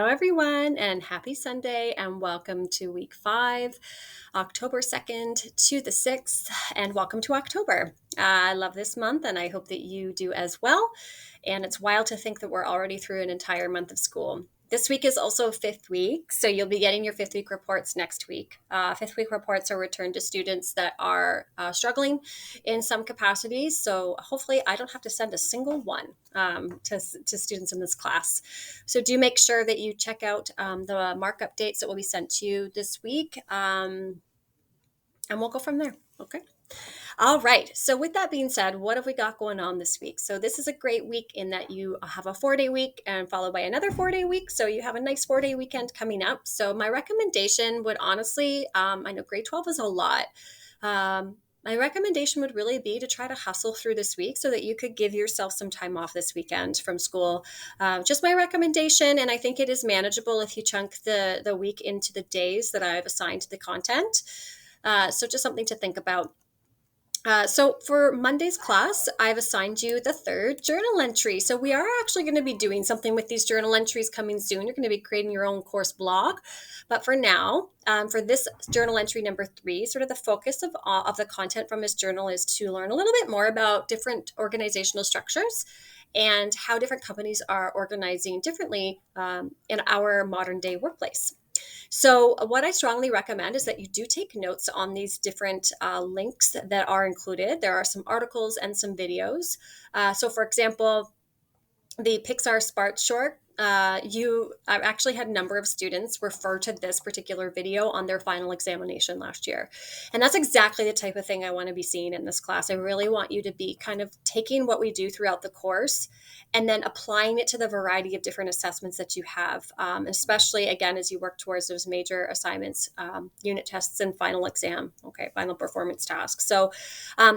Hello, everyone, and happy Sunday, and welcome to week 5, October 2nd to the 6th, and welcome to October. I love this month, and I hope that you do as well. And it's wild to think that we're already through an entire month of school. This week is also fifth week, so you'll be getting your fifth week reports next week. Fifth week reports are returned to students that are struggling in some capacities. So hopefully, I don't have to send a single one to students in this class. So do make sure that you check out the mark updates that will be sent to you this week, and we'll go from there. Okay. All right. So with that being said, what have we got going on this week? So this is a great week in that you have a 4-day week and followed by another 4-day week. So you have a nice 4-day weekend coming up. So my recommendation would honestly, I know grade 12 is a lot. My recommendation would really be to try to hustle through this week so that you could give yourself some time off this weekend from school. Just my recommendation, and I think it is manageable if you chunk the week into the days that I've assigned to the content. So just something to think about. So for Monday's class, I've assigned you the third journal entry. So we are actually going to be doing something with these journal entries coming soon. You're going to be creating your own course blog. But for now, for this journal entry number 3, sort of the focus of the content from this journal is to learn a little bit more about different organizational structures and how different companies are organizing differently in our modern day workplace. So what I strongly recommend is that you do take notes on these different links that are included. There are some articles and some videos. So for example, the Pixar Spark short, I've actually had a number of students refer to this particular video on their final examination last year. And that's exactly the type of thing I want to be seeing in this class. I really want you to be kind of taking what we do throughout the course and then applying it to the variety of different assessments that you have, especially, again, as you work towards those major assignments, unit tests and final exam, final performance tasks. So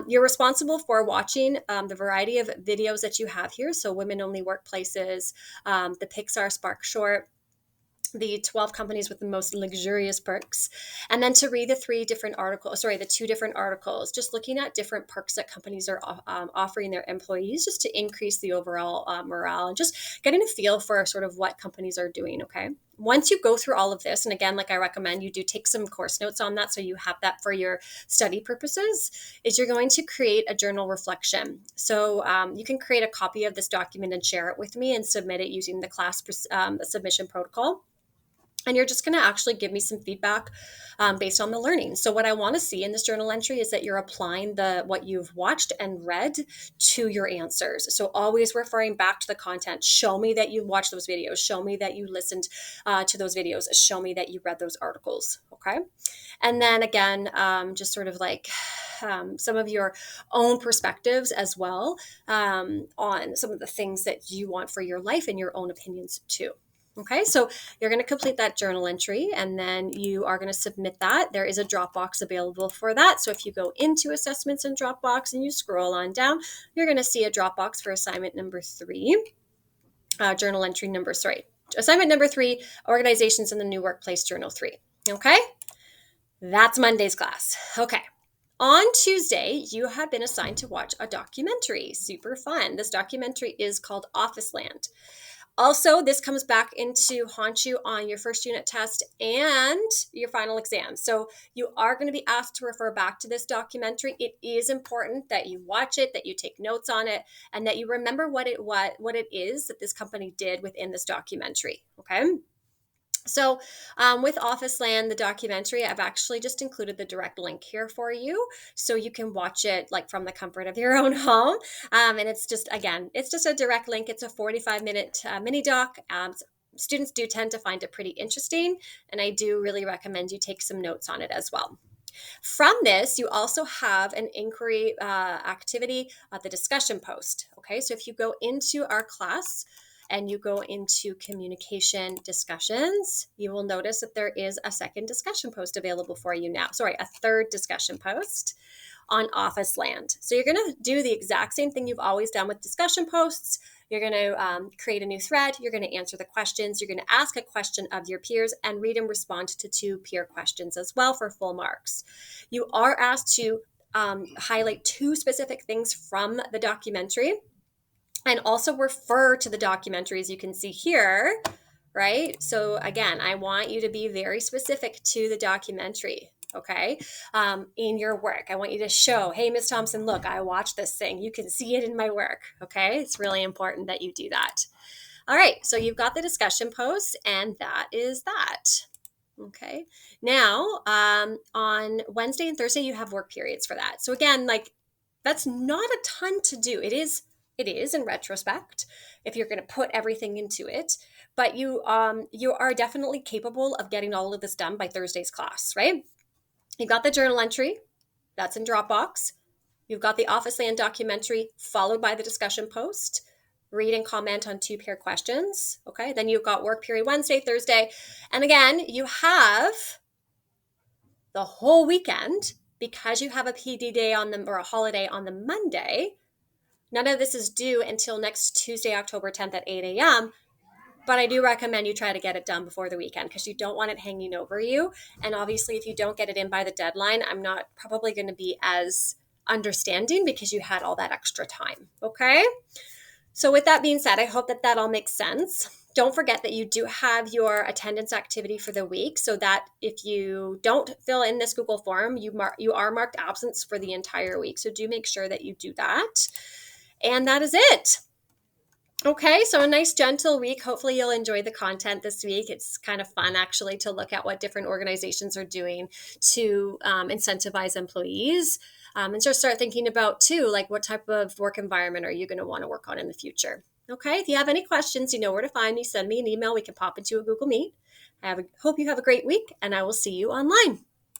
you're responsible for watching the variety of videos that you have here. So women-only workplaces, the Pixar Spark short, the 12 companies with the most luxurious perks, and then to read the the 2 different articles, just looking at different perks that companies are offering their employees just to increase the overall morale and just getting a feel for sort of what companies are doing. Okay. Once you go through all of this, and again, like I recommend you do take some course notes on that so you have that for your study purposes, is you're going to create a journal reflection. So you can create a copy of this document and share it with me and submit it using the class submission protocol. And you're just going to actually give me some feedback based on the learning. So what I want to see in this journal entry is that you're applying what you've watched and read to your answers. So always referring back to the content. Show me that you watched those videos. Show me that you listened to those videos. Show me that you read those articles. Okay. And then again, just sort of like some of your own perspectives as well on some of the things that you want for your life and your own opinions too. Okay, so you're going to complete that journal entry and then you are going to submit that. There is a Dropbox available for that. So if you go into assessments in Dropbox and you scroll on down, you're going to see a Dropbox for assignment number 3, assignment number 3, organizations in the new workplace, journal 3. Okay, that's Monday's class. Okay. On Tuesday, you have been assigned to watch a documentary. Super fun. This documentary is called Office Land. Also, this comes back into haunt you on your first unit test and your final exam. So you are going to be asked to refer back to this documentary. It is important that you watch it, that you take notes on it, and that you remember what it is that this company did within this documentary. Okay. So with Office Land, the documentary, I've actually just included the direct link here for you. So you can watch it like from the comfort of your own home. And it's just a direct link. It's a 45-minute mini doc. Students do tend to find it pretty interesting. And I do really recommend you take some notes on it as well. From this, you also have an inquiry activity, the discussion post. Okay, so if you go into our class, and you go into communication discussions, you will notice that there is a second discussion post available for you now. A third discussion post on Office Land. So you're going to do the exact same thing you've always done with discussion posts. You're going to create a new thread. You're going to answer the questions. You're going to ask a question of your peers and read and respond to 2 peer questions as well for full marks. You are asked to highlight 2 specific things from the documentary and also refer to the documentary, as you can see here, right? So again, I want you to be very specific to the documentary. Okay. In your work, I want you to show, hey, Miss Thompson, look, I watched this thing. You can see it in my work. Okay. It's really important that you do that. All right. So you've got the discussion post, and that is that. Okay. Now, on Wednesday and Thursday, you have work periods for that. So again, like that's not a ton to do. It is in retrospect if you're going to put everything into it, but you are definitely capable of getting all of this done by Thursday's class, right? You've got the journal entry, that's in Dropbox. You've got the office land documentary followed by the discussion post. Read and comment on 2 pair questions. Okay. Then you've got work period Wednesday, Thursday. And again, you have the whole weekend because you have a PD day on the or a holiday on the Monday. None of this is due until next Tuesday, October 10th at 8 a.m. But I do recommend you try to get it done before the weekend because you don't want it hanging over you. And obviously, if you don't get it in by the deadline, I'm not probably going to be as understanding because you had all that extra time. Okay. So with that being said, I hope that that all makes sense. Don't forget that you do have your attendance activity for the week so that if you don't fill in this Google form, you are marked absence for the entire week. So do make sure that you do that. And that is it. Okay, so a nice gentle week. Hopefully you'll enjoy the content this week. It's kind of fun actually to look at what different organizations are doing to incentivize employees. And just start thinking about too, like what type of work environment are you going to want to work on in the future? Okay, if you have any questions, you know where to find me. Send me an email. We can pop into a Google Meet. Hope you have a great week, and I will see you online.